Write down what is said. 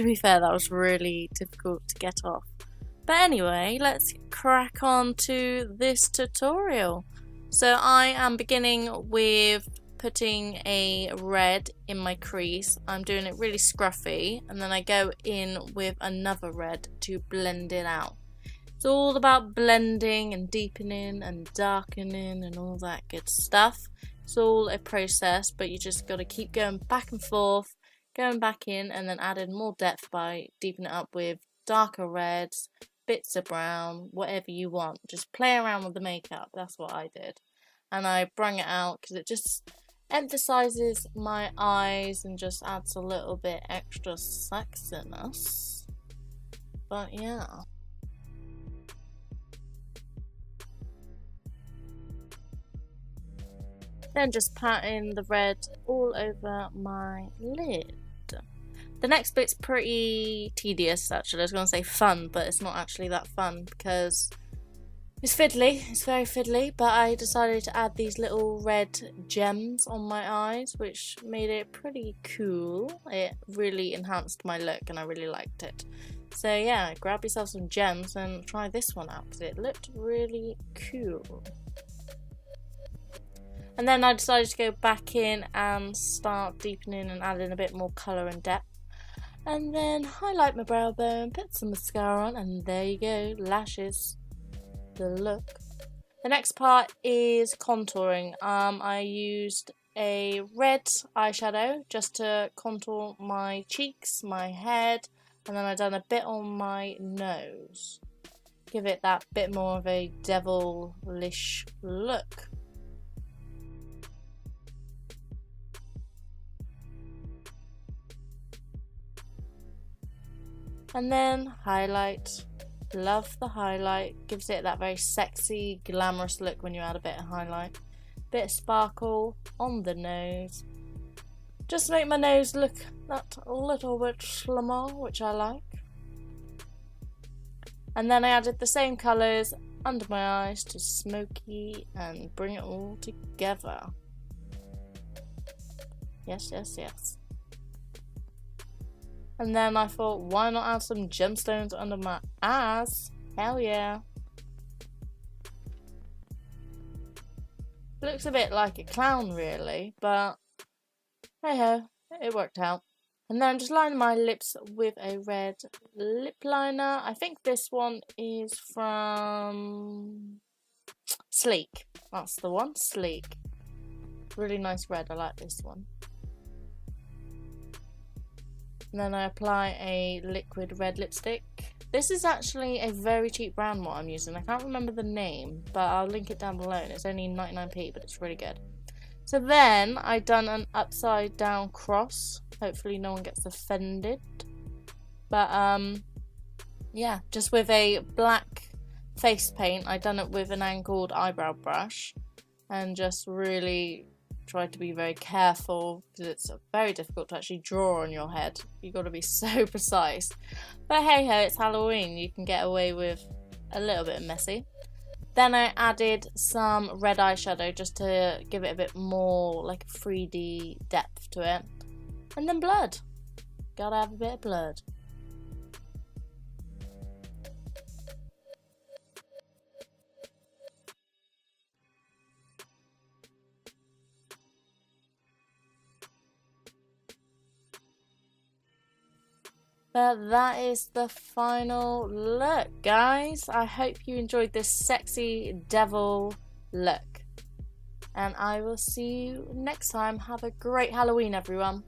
To be fair, that was really difficult to get off. But anyway, let's crack on to this tutorial. So I am beginning with putting a red in my crease. I'm doing it really scruffy, and then I go in with another red to blend it out. It's all about blending and deepening and darkening and all that good stuff. It's all a process, but you just got to keep going back and forth, going back in, and then adding more depth by deepening it up with darker reds, bits of brown, whatever you want. Just play around with the makeup. That's what I did. And I brung it out because it just emphasizes my eyes and just adds a little bit extra sexiness. But yeah. Then just patting the red all over my lid. The next bit's pretty tedious actually. I was going to say fun, but it's not actually that fun because it's fiddly. It's very fiddly, but I decided to add these little red gems on my eyes, which made it pretty cool. It really enhanced my look and I really liked it. So yeah, grab yourself some gems and try this one out because it looked really cool. And then I decided to go back in and start deepening and adding a bit more colour and depth. And then highlight my brow bone, put some mascara on, and there you go, lashes, the look. The next part is contouring. I used a red eyeshadow just to contour my cheeks, my head, and then I done a bit on my nose. Give it that bit more of a devilish look. And then highlight. Love the highlight. Gives it that very sexy, glamorous look when you add a bit of highlight. Bit of sparkle on the nose. Just to make my nose look that little bit slimmer, which I like. And then I added the same colours under my eyes to smoky and bring it all together. Yes, yes, yes. And then I thought, why not add some gemstones under my eyes? Hell yeah. Looks a bit like a clown really, but hey ho, it worked out. And then I'm just lining my lips with a red lip liner. I think this one is from Sleek. That's the one, Sleek. Really nice red, I like this one. And then I apply a liquid red lipstick. This is actually a very cheap brand what I'm using. I can't remember the name, but I'll link it down below. And it's only 99p, but it's really good. So then I done an upside down cross. Hopefully no one gets offended. But yeah, just with a black face paint. I done it with an angled eyebrow brush. And just really tried to be very careful because it's very difficult to actually draw on your head. You've got to be so precise. But hey ho, it's Halloween. You can get away with a little bit messy. Then I added some red eyeshadow just to give it a bit more like 3D depth to it. And then blood. Gotta have a bit of blood. But that is the final look, guys. I hope you enjoyed this sexy devil look. And I will see you next time. Have a great Halloween, everyone.